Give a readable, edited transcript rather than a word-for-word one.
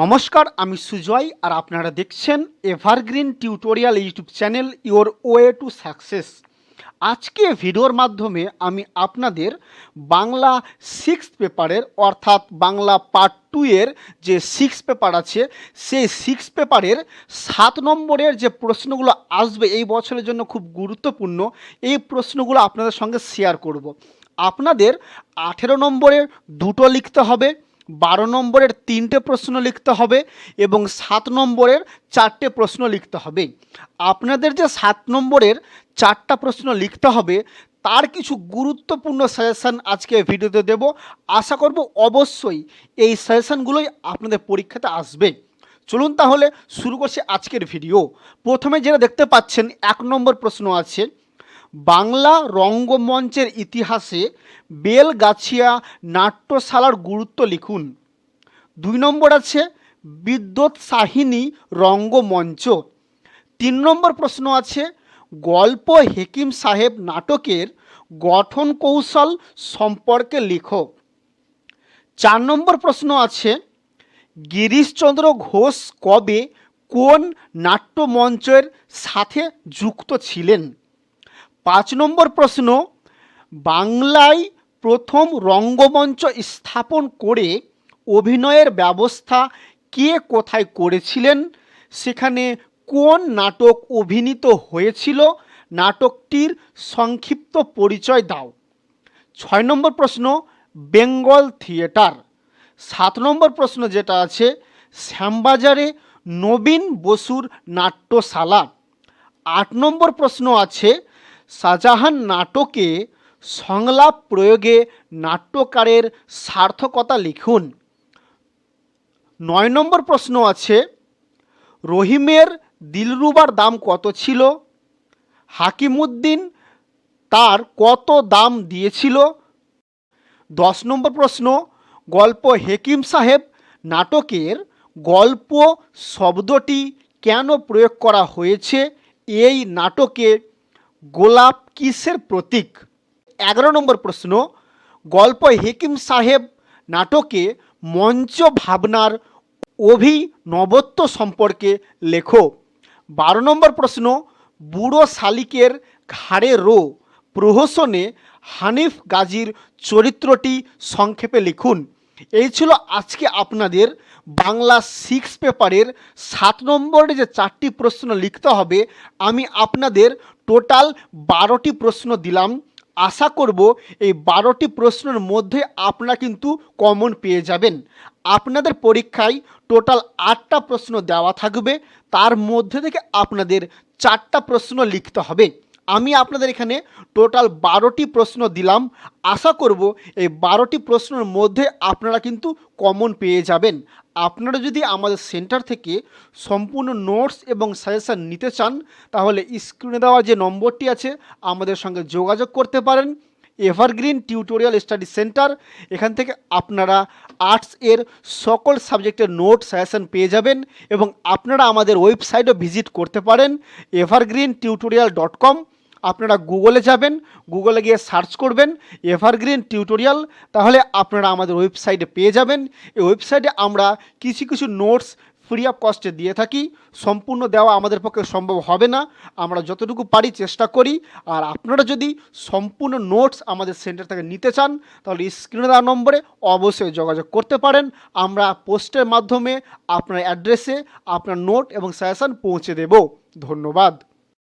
নমস্কার, আমি সুজয় আর আপনারা দেখছেন evergreen tutorial YouTube channel your way to success. আজকে ভিডিওর মাধ্যমে আমি আপনাদের বাংলা সিক্সথ পেপারের অর্থাৎ বাংলা পার্ট 2 এর যে সিক্স পেপার আছে সেই সিক্স পেপারের 7 নম্বরের যে প্রশ্নগুলো আসবে এই বছরের জন্য খুব গুরুত্বপূর্ণ এই প্রশ্নগুলো আপনাদের সঙ্গে শেয়ার করব। আপনাদের 18 নম্বরের দুটো লিখতে হবে, 12 নম্বরের 3টে প্রশ্ন লিখতে হবে এবং 7 নম্বরের 4টে প্রশ্ন লিখতে হবে। আপনাদের যে 7 নম্বরের 4টা প্রশ্ন লিখতে হবে তার কিছু গুরুত্বপূর্ণ সাজেশন আজকে ভিডিওতে দেব। আশা করব অবশ্যই এই সাজেশনগুলোই আপনাদের পরীক্ষাতে আসবে। চলুন তাহলে শুরু করছি আজকের ভিডিও। প্রথমে যেটা দেখতে পাচ্ছেন 1 নম্বর প্রশ্ন আছে, বাংলা রঙ্গমঞ্চের ইতিহাসে বেলগাছিয়া নাট্যশালার গুরুত্ব লিখুন। 2 নম্বর আছে বিদ্যোৎসাহিনী রঙ্গমঞ্চ। 3 নম্বর প্রশ্ন আছে গল্প হেকিম সাহেব নাটকের গঠন কৌশল সম্পর্কে লিখো। 4 নম্বর প্রশ্ন আছে গিরিশচন্দ্র ঘোষ কবে কোন নাট্যমঞ্চের সাথে যুক্ত ছিলেন। 5 নম্বর প্রশ্ন বাংলায় প্রথম রঙ্গমঞ্চ স্থাপন করে অভিনয়ের ব্যবস্থা কে কোথায় করেছিলেন, সেখানে কোন নাটক অভিনীত হয়েছিল, নাটকটির সংক্ষিপ্ত পরিচয় দাও। 6 নম্বর প্রশ্ন বেঙ্গল থিয়েটার। 7 নম্বর প্রশ্ন যেটা আছে শ্যামবাজারে নবীন বসুর নাট্যশালা। 8 নম্বর প্রশ্ন আছে শাহজাহান নাটকে সংলাপ প্রয়োগে নাট্যকারের সার্থকতা লিখুন। 9 নম্বর প্রশ্ন আছে রহিমের দিলরুবার দাম কত ছিল, হাকিমুদ্দিন তার কত দাম দিয়েছিল। 10 নম্বর প্রশ্ন গল্প হেকিম সাহেব নাটকের গল্প শব্দটি কেন প্রয়োগ করা হয়েছে, এই নাটকে গোলাপ কিসের প্রতীক। 11 নম্বর প্রশ্ন গল্প হেকিম সাহেব নাটকে মঞ্চ ভাবনার অভিনবত্ব সম্পর্কে লেখো। 12 নম্বর প্রশ্ন বুড়ো শালিকের ঘাড়ে রো প্রহসনে হানিফ গাজীর চরিত্রটি সংক্ষেপে লিখুন। এই ছিল আজকে আপনাদের বাংলা 6 পেপারের 7 নম্বরে যে 4টি প্রশ্ন লিখতে হবে। আমি আপনাদের টোটাল 12টি প্রশ্ন দিলাম। আশা করব এই 12টি প্রশ্নের মধ্যে আপনারা কিন্তু কমন পেয়ে যাবেন। আপনাদের পরীক্ষায় টোটাল 8টা প্রশ্ন দেওয়া থাকবে, তার মধ্যে থেকে আপনাদের 4টা প্রশ্ন লিখতে হবে। আমি আপনাদের এখানে টোটাল 12টি প্রশ্ন দিলাম। আশা করব এই 12টি প্রশ্নের মধ্যে আপনারা কিন্তু কমন পেয়ে যাবেন। আপনারা যদি আমাদের সেন্টার থেকে সম্পূর্ণ নোটস এবং সাজেশান নিতে চান তাহলে স্ক্রিনে দেওয়া যে নম্বরটি আছে আমাদের সঙ্গে যোগাযোগ করতে পারেন। এভারগ্রিন টিউটোরিয়াল স্টাডি সেন্টার, এখান থেকে আপনারা আর্টস এর সকল সাবজেক্টের নোট সাজেশন পেয়ে যাবেন এবং আপনারা আমাদের ওয়েবসাইটও ভিজিট করতে পারেন evergreentutorial.com। আপনারা গুগলে যাবেন, গুগলে গিয়ে সার্চ করবেন এভারগ্রিন টিউটোরিয়াল, তাহলে আপনারা আমাদের ওয়েবসাইটে পেয়ে যাবেন। এই ওয়েবসাইটে আমরা কিছু কিছু নোটস ফ্রি অফ কস্টে দিয়ে থাকি। সম্পূর্ণ দেওয়া আমাদের পক্ষে সম্ভব হবে না, আমরা যতটুকু পারি চেষ্টা করি। আর আপনারা যদি সম্পূর্ণ নোটস আমাদের সেন্টার থেকে নিতে চান তাহলে স্ক্রিনে দেওয়া নম্বরে অবশ্যই যোগাযোগ করতে পারেন। আমরা পোস্টের মাধ্যমে আপনার অ্যাড্রেসে আপনার নোট এবং সাজেশন পৌঁছে দেব। ধন্যবাদ।